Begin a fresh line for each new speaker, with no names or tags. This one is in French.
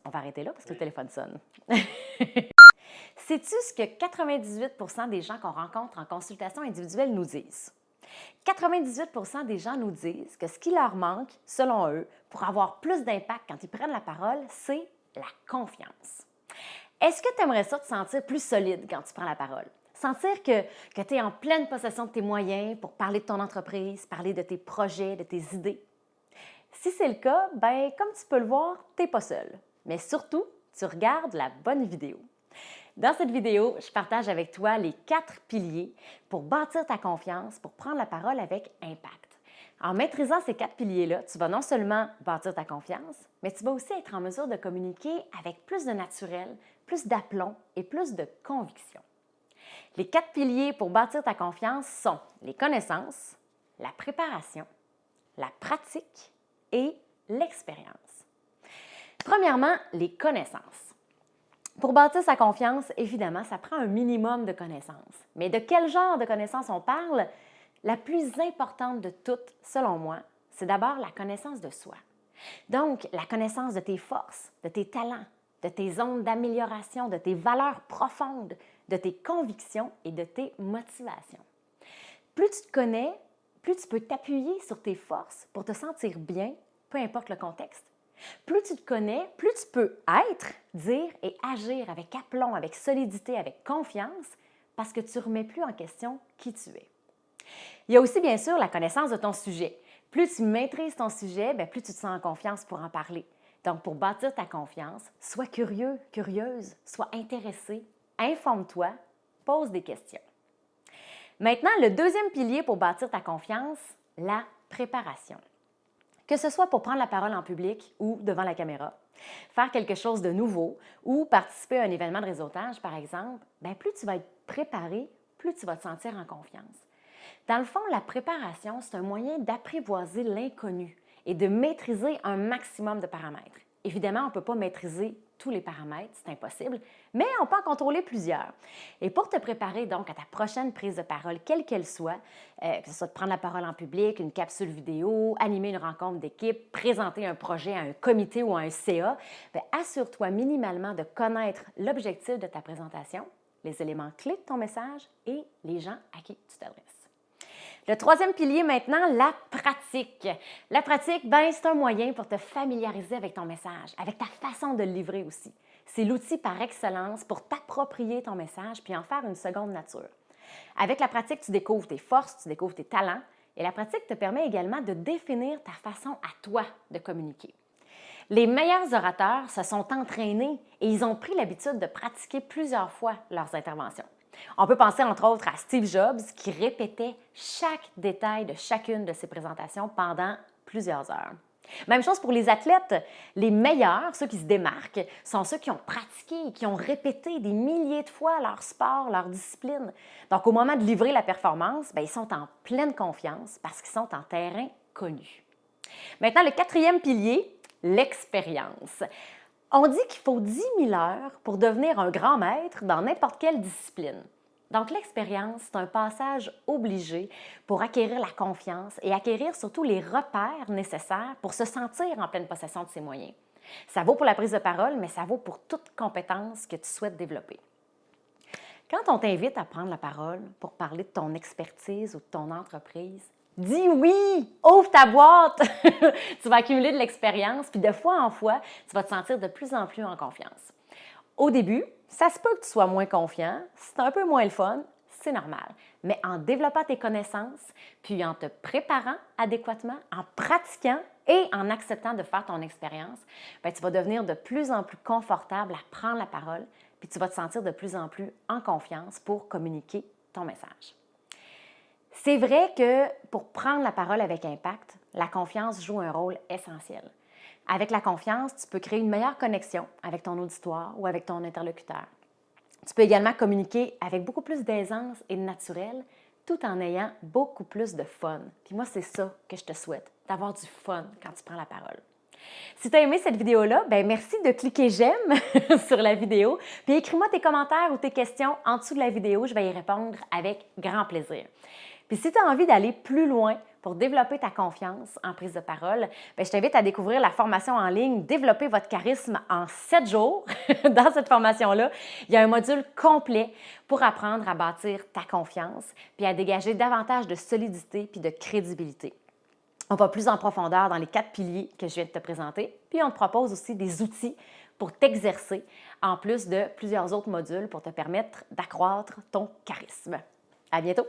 on va arrêter là parce que le téléphone sonne. Sais-tu ce que 98% des gens qu'on rencontre en consultation individuelle nous disent? 98% des gens nous disent que ce qui leur manque, selon eux, pour avoir plus d'impact quand ils prennent la parole, c'est la confiance. Est-ce que tu aimerais ça te sentir plus solide quand tu prends la parole? Sentir que tu es en pleine possession de tes moyens pour parler de ton entreprise, parler de tes projets, de tes idées? Si c'est le cas, ben comme tu peux le voir, tu n'es pas seul. Mais surtout, tu regardes la bonne vidéo. Dans cette vidéo, je partage avec toi les 4 piliers pour bâtir ta confiance, pour prendre la parole avec impact. En maîtrisant ces 4 piliers-là, tu vas non seulement bâtir ta confiance, mais tu vas aussi être en mesure de communiquer avec plus de naturel, plus d'aplomb et plus de conviction. Les 4 piliers pour bâtir ta confiance sont les connaissances, la préparation, la pratique et l'expérience. Premièrement, les connaissances. Pour bâtir sa confiance, évidemment, ça prend un minimum de connaissances. Mais de quel genre de connaissances on parle? La plus importante de toutes, selon moi, c'est d'abord la connaissance de soi. Donc, la connaissance de tes forces, de tes talents, de tes zones d'amélioration, de tes valeurs profondes, de tes convictions et de tes motivations. Plus tu te connais, plus tu peux t'appuyer sur tes forces pour te sentir bien, peu importe le contexte. Plus tu te connais, plus tu peux être, dire et agir avec aplomb, avec solidité, avec confiance, parce que tu ne remets plus en question qui tu es. Il y a aussi, bien sûr, la connaissance de ton sujet. Plus tu maîtrises ton sujet, bien, plus tu te sens en confiance pour en parler. Donc, pour bâtir ta confiance, sois curieux, curieuse, sois intéressé, informe-toi, pose des questions. Maintenant, le deuxième pilier pour bâtir ta confiance, la préparation. Que ce soit pour prendre la parole en public ou devant la caméra, faire quelque chose de nouveau ou participer à un événement de réseautage, par exemple, bien, plus tu vas être préparé, plus tu vas te sentir en confiance. Dans le fond, la préparation, c'est un moyen d'apprivoiser l'inconnu et de maîtriser un maximum de paramètres. Évidemment, on ne peut pas maîtriser tous les paramètres, c'est impossible, mais on peut en contrôler plusieurs. Et pour te préparer donc à ta prochaine prise de parole, quelle qu'elle soit, que ce soit de prendre la parole en public, une capsule vidéo, animer une rencontre d'équipe, présenter un projet à un comité ou à un CA, assure-toi minimalement de connaître l'objectif de ta présentation, les éléments clés de ton message et les gens à qui tu t'adresses. Le troisième pilier maintenant, la pratique. La pratique, ben, c'est un moyen pour te familiariser avec ton message, avec ta façon de le livrer aussi. C'est l'outil par excellence pour t'approprier ton message puis en faire une seconde nature. Avec la pratique, tu découvres tes forces, tu découvres tes talents et la pratique te permet également de définir ta façon à toi de communiquer. Les meilleurs orateurs se sont entraînés et ils ont pris l'habitude de pratiquer plusieurs fois leurs interventions. On peut penser entre autres à Steve Jobs qui répétait chaque détail de chacune de ses présentations pendant plusieurs heures. Même chose pour les athlètes. Les meilleurs, ceux qui se démarquent, sont ceux qui ont pratiqué, qui ont répété des milliers de fois leur sport, leur discipline. Donc, au moment de livrer la performance, bien, ils sont en pleine confiance parce qu'ils sont en terrain connu. Maintenant, le quatrième pilier, l'expérience. On dit qu'il faut 10 000 heures pour devenir un grand maître dans n'importe quelle discipline. Donc, l'expérience, c'est un passage obligé pour acquérir la confiance et acquérir surtout les repères nécessaires pour se sentir en pleine possession de ses moyens. Ça vaut pour la prise de parole, mais ça vaut pour toute compétence que tu souhaites développer. Quand on t'invite à prendre la parole pour parler de ton expertise ou de ton entreprise, dis oui! Ouvre ta boîte! Tu vas accumuler de l'expérience, puis de fois en fois, tu vas te sentir de plus en plus en confiance. Au début, ça se peut que tu sois moins confiant, c'est un peu moins le fun, c'est normal. Mais en développant tes connaissances, puis en te préparant adéquatement, en pratiquant et en acceptant de faire ton expérience, bien, tu vas devenir de plus en plus confortable à prendre la parole, puis tu vas te sentir de plus en plus en confiance pour communiquer ton message. C'est vrai que pour prendre la parole avec impact, la confiance joue un rôle essentiel. Avec la confiance, tu peux créer une meilleure connexion avec ton auditoire ou avec ton interlocuteur. Tu peux également communiquer avec beaucoup plus d'aisance et de naturel, tout en ayant beaucoup plus de fun. Puis moi, c'est ça que je te souhaite, d'avoir du fun quand tu prends la parole. Si tu as aimé cette vidéo-là, bien merci de cliquer j'aime sur la vidéo, puis écris-moi tes commentaires ou tes questions en dessous de la vidéo, je vais y répondre avec grand plaisir. Puis si tu as envie d'aller plus loin pour développer ta confiance en prise de parole, je t'invite à découvrir la formation en ligne Développer votre charisme en 7 jours. Dans cette formation-là, il y a un module complet pour apprendre à bâtir ta confiance puis à dégager davantage de solidité puis de crédibilité. On va plus en profondeur dans les 4 piliers que je viens de te présenter, puis on te propose aussi des outils pour t'exercer, en plus de plusieurs autres modules pour te permettre d'accroître ton charisme. À bientôt!